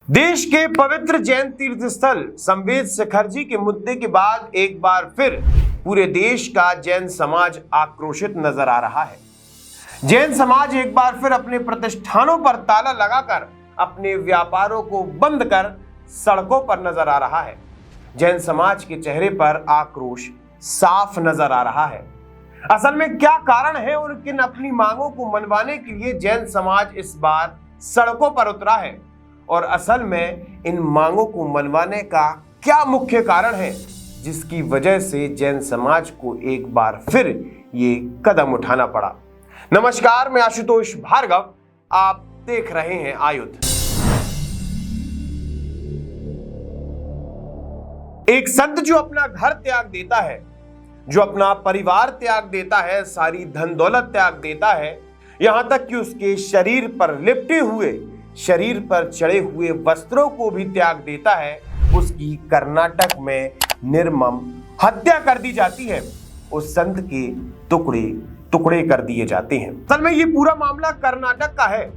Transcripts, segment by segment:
देश के पवित्र जैन तीर्थ स्थल संवेद शिखरजी के मुद्दे के बाद एक बार फिर पूरे देश का जैन समाज आक्रोशित नजर आ रहा है। जैन समाज एक बार फिर अपने प्रतिष्ठानों पर ताला लगाकर अपने व्यापारों को बंद कर सड़कों पर नजर आ रहा है। जैन समाज के चेहरे पर आक्रोश साफ नजर आ रहा है। असल में क्या कारण है और किन अपनी मांगों को मनवाने के लिए जैन समाज इस बार सड़कों पर उतरा है, और असल में इन मांगों को मनवाने का क्या मुख्य कारण है जिसकी वजह से जैन समाज को एक बार फिर ये कदम उठाना पड़ा। नमस्कार, मैं आशुतोष भार्गव, आप देख रहे हैं आयुध। एक संत जो अपना घर त्याग देता है, जो अपना परिवार त्याग देता है, सारी धन दौलत त्याग देता है, यहां तक कि उसके शरीर पर लिपटे हुए, शरीर पर चढ़े हुए वस्त्रों को भी त्याग देता है, उसकी कर्नाटक में निर्मम हत्या कर दी जाती है। उस संत के टुकड़े टुकड़े कर दिए जाते हैं। असल में ये पूरा मामला कर्नाटक का है,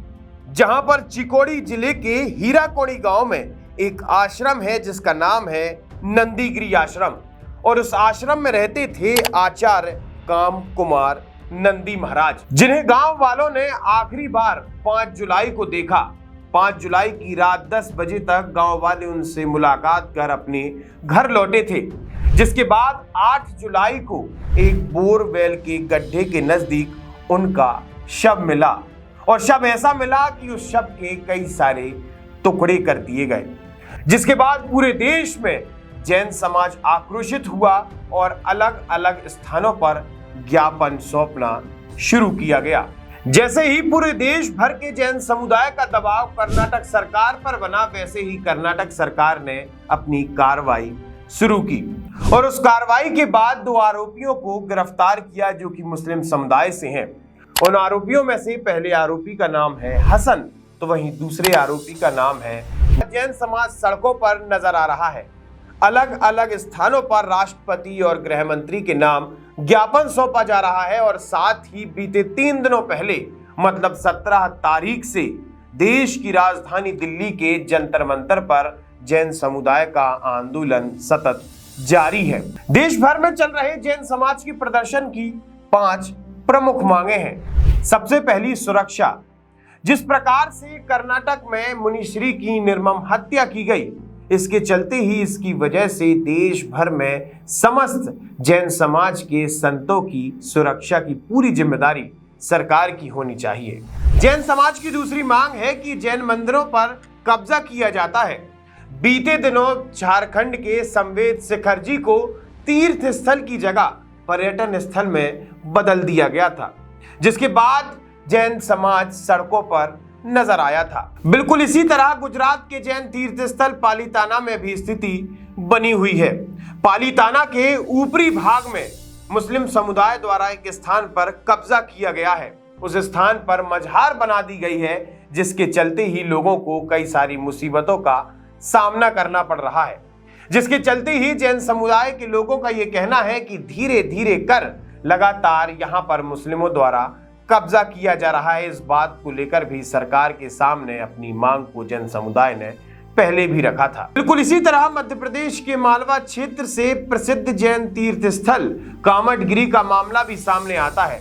जहां पर चिकोड़ी जिले के हीराकोड़ी गांव में एक आश्रम है जिसका नाम है नंदीगिरी आश्रम, और उस आश्रम में रहते थे आचार्य काम कुमार नंदी महाराज, जिन्हें गांव वालों ने आखिरी बार 5 जुलाई को देखा। 5 जुलाई की रात 10 बजे तक गांव वाले उनसे मुलाकात कर अपने घर लौटे थे, जिसके बाद 8 जुलाई को एक बोरवेल के गड्ढे के नजदीक उनका शव मिला, और शव ऐसा मिला कि उस शव के कई सारे टुकड़े कर दिए गए, जिसके बाद पूरे देश में जैन समाज आक्रोशित हुआ और अलग अलग स्थानों पर ज्ञापन सौंपना शुरू किया गया। जैसे ही पूरे देश भर के जैन समुदाय का दबाव कर्नाटक सरकार पर बना, वैसे ही कर्नाटक सरकार ने अपनी कार्रवाई शुरू की, और उस कार्रवाई के बाद 2 आरोपियों को गिरफ्तार किया जो कि मुस्लिम समुदाय से हैं। उन आरोपियों में से पहले आरोपी का नाम है हसन, तो वहीं दूसरे आरोपी का नाम है। जैन समाज सड़कों पर नजर आ रहा है। अलग अलग स्थानों पर राष्ट्रपति और गृह मंत्री के नाम ज्ञापन सौंपा जा रहा है, और साथ ही बीते 3 दिनों पहले मतलब 17 तारीख से देश की राजधानी दिल्ली के जंतर मंतर पर जैन समुदाय का आंदोलन सतत जारी है। देश भर में चल रहे जैन समाज की प्रदर्शन की 5 प्रमुख मांगे हैं। सबसे पहली, सुरक्षा। जिस प्रकार से कर्नाटक में मुनिश्री की निर्मम हत्या की गई, इसके चलते ही इसकी वजह से देश भर में समस्त जैन समाज के संतों की सुरक्षा की पूरी जिम्मेदारी सरकार की होनी चाहिए। जैन समाज की दूसरी मांग है कि जैन मंदिरों पर कब्जा किया जाता है। बीते दिनों झारखंड के संवेद शिखरजी को तीर्थ स्थल की जगह पर्यटन स्थल में बदल दिया गया था, जिसके बाद जैन समाज सड़कों पर नजर आया था। बिल्कुल इसी तरह गुजरात के जैन तीर्थ स्थल पालीताना में भी स्थिति बनी हुई है। पालीताना के ऊपरी भाग में मुस्लिम समुदाय द्वारा एक स्थान पर कब्जा किया गया है। उस स्थान पर मजहार बना दी गई है, जिसके चलते ही लोगों को कई सारी मुसीबतों का सामना करना पड़ रहा है, जिसके चलते ही जैन समुदाय के लोगों का यह कहना है कि धीरे धीरे कर लगातार यहाँ पर मुस्लिमों द्वारा कब्जा किया जा रहा है। इस बात को लेकर भी सरकार के सामने अपनी मांग को जैन समुदाय ने पहले भी रखा था। बिल्कुल इसी तरह मध्य प्रदेश के मालवा क्षेत्र से प्रसिद्ध जैन तीर्थ स्थल कामटगिरी का मामला भी सामने आता है,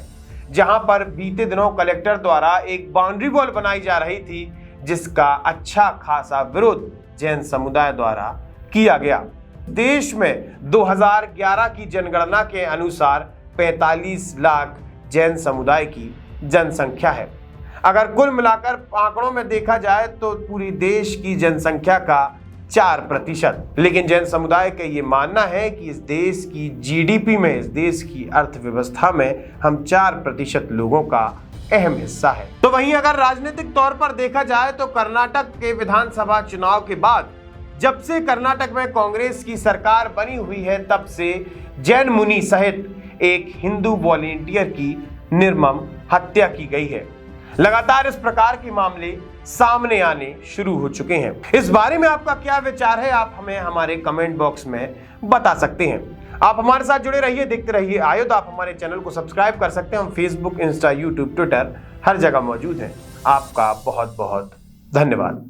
जहां पर बीते दिनों कलेक्टर द्वारा एक बाउंड्री वॉल बनाई जा रही थी, जिसका अच्छा खासा विरोध जैन समुदाय द्वारा किया गया। देश में 2011 की जनगणना के अनुसार 45 लाख जैन समुदाय की जनसंख्या है। अगर कुल मिलाकर आंकड़ों में देखा जाए तो पूरी देश की जनसंख्या का 4%। लेकिन जैन समुदाय का ये मानना है कि इस देश की जीडीपी में, इस देश की अर्थव्यवस्था में हम 4% लोगों का अहम हिस्सा है। तो वहीं अगर राजनीतिक तौर पर देखा जाए तो कर्नाटक के विधानसभा चुनाव के बाद, जब से कर्नाटक में कांग्रेस की सरकार बनी हुई है, तब से जैन मुनि सहित एक हिंदू वॉलेंटियर की निर्मम हत्या की गई है। लगातार इस प्रकार के मामले सामने आने शुरू हो चुके हैं। इस बारे में आपका क्या विचार है, आप हमें हमारे कमेंट बॉक्स में बता सकते हैं। आप हमारे साथ जुड़े रहिए, देखते रहिए आयुध। आप हमारे चैनल को सब्सक्राइब कर सकते हैं। हम फेसबुक, इंस्टा, यूट्यूब, ट्विटर हर जगह मौजूद हैं। आपका बहुत बहुत धन्यवाद।